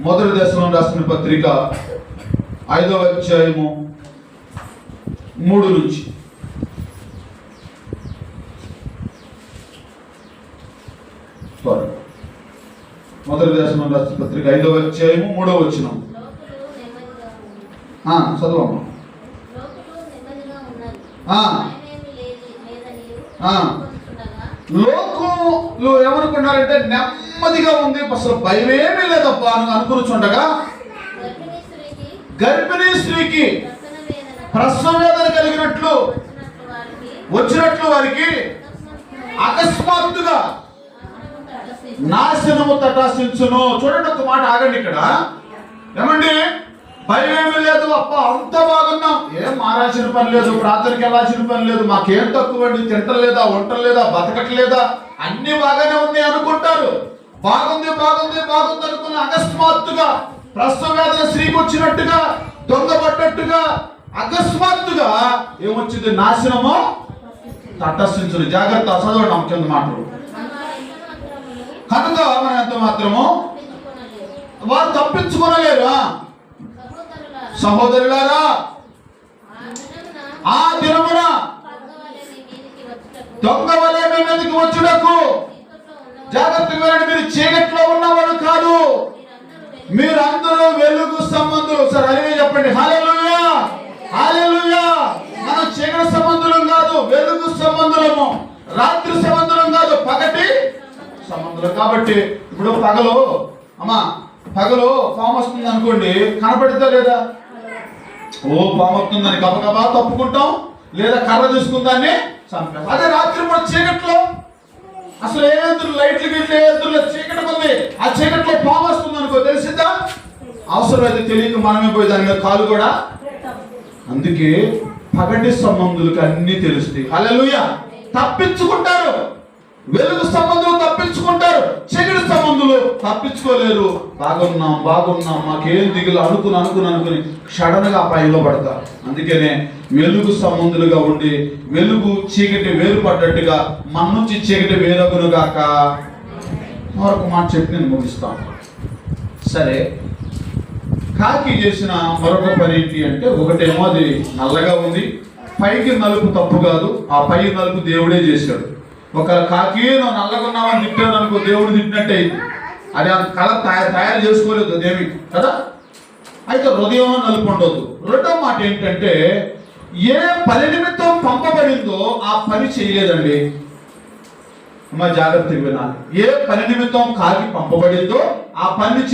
మొదటి దశలో రాసిన పత్రిక 5వ అధ్యాయము 3 నుంచి. మొదటి దశలో రాసిన పత్రిక 5వ అధ్యాయము 3వ వచనం. చదవమ్మా. లోకంలో ఏమనుకున్నారంటే నెమ్మదిగా ఉంది, అసలు భయమేమీ లేదబ్బా అని అనుకునిచుండగా గర్భిణీ స్త్రీకి ప్రసవ వేదన కలిగినట్లు వచ్చినట్లు వారికి అకస్మాత్తుగా నాశనము తటాసించును. చూడండి, ఒక మాట ఆగండి. ఇక్కడ ఏమండి, భయమేమీ లేదు, అప్ప అంత బాగున్నాం, ఏం మారాల్సిన పని లేదు, ప్రార్థనకి వెళ్ళాల్సిన పని లేదు, మాకేం తక్కువ అండి, తింటలేదా, వంటలేదా, బతకట్లేదా, అన్ని బాగానే ఉంది అనుకుంటారు. బాగుంది బాగుంది బాగుంది అనుకున్న అకస్మాత్తుగా ప్రసవ వేదన స్త్రీకి వచ్చినట్టుగా, దొంగ పడ్డట్టుగా అకస్మాత్తుగా ఏమొచ్చింది? నాశనము తటస్థించును. జాగ్రత్త, చదవండి కింద మాటలు. కనుక మనం ఎంత మాత్రము వారు తప్పించుకోనలేరు. సహోదరులారా, ఆ దినమున దొంగ వలె మీ మీదకి వచ్చుటకు, జాగ్రత్తగా వినండి, మీరు చీకట్లో ఉన్నవాడు కాదు, మీరందరూ వెలుగు సంబంధులు. సరే అదే చెప్పండి. హల్లెలూయా, హల్లెలూయా. మనం చీకటి సంబంధులం కాదు, వెలుగు సంబంధులము. రాత్రి సంబంధులం కాదు, పగటి సంబంధులు. కాబట్టి ఇప్పుడు పగలు పాము వస్తుంది అనుకోండి, కనపడితే లేదా? పాము వస్తుందని గబగబా తప్పుకుంటాం, లేదా కర్ర తీసుకుందాన్ని చంపేస్తాం. అదే రాత్రి పూట చీకట్లో అసలు ఏ ఎదురు లైట్లు గిట్లు ఎదురులో చీకటి ఉంది, ఆ చీకట్లో పాము వస్తుంది అనుకో, తెలిసిందా? అవసరమైతే తెలియక మనమే పోయి దాని మీద కాలు కూడా. అందుకే పగటి సంబంధులకి అన్ని తెలుస్తాయి. హల్లెలూయా. తప్పించుకుంటారు, వెలుగు సంబంధులు తప్పించుకుంటారు, చీకటి సంబంధులు తప్పించుకోలేరు. బాగున్నాం బాగున్నాం మాకేం దిగులు అనుకుని సడన్ గా పైలో పడతారు. అందుకనే వెలుగు సంబంధులుగా ఉండి వెలుగు చీకటి వేరుపడ్డట్టుగా మన నుంచి చీకటి వేరగును గాక. మరొక మాట చెప్పి నేను ముగిస్తాను. సరే, కాకి చేసిన మరొక పని ఏంటి అంటే, ఒకటేమో అది నల్లగా ఉంది, పైకి నలుపు తప్పు కాదు, ఆ పై నలుపు దేవుడే చేశాడు. ఒక కాకి నువ్వు నల్లగున్నావని తిట్టాను అనుకో, దేవుడు తిట్టినట్టే అయింది. అది ఆ కలర్ తయారు చేసుకోలేదు అదేమి కదా. అయితే హృదయం నలుపు ఉండదు. రెండో మాట ఏంటంటే, ఏ పని నిమిత్తం పంపబడిందో ఆ పని చేయలేదండి. అమ్మ జాగ్రత్తగా వినాలి. ఏ పని నిమిత్తం కాకి పంపబడిందో ఆ పని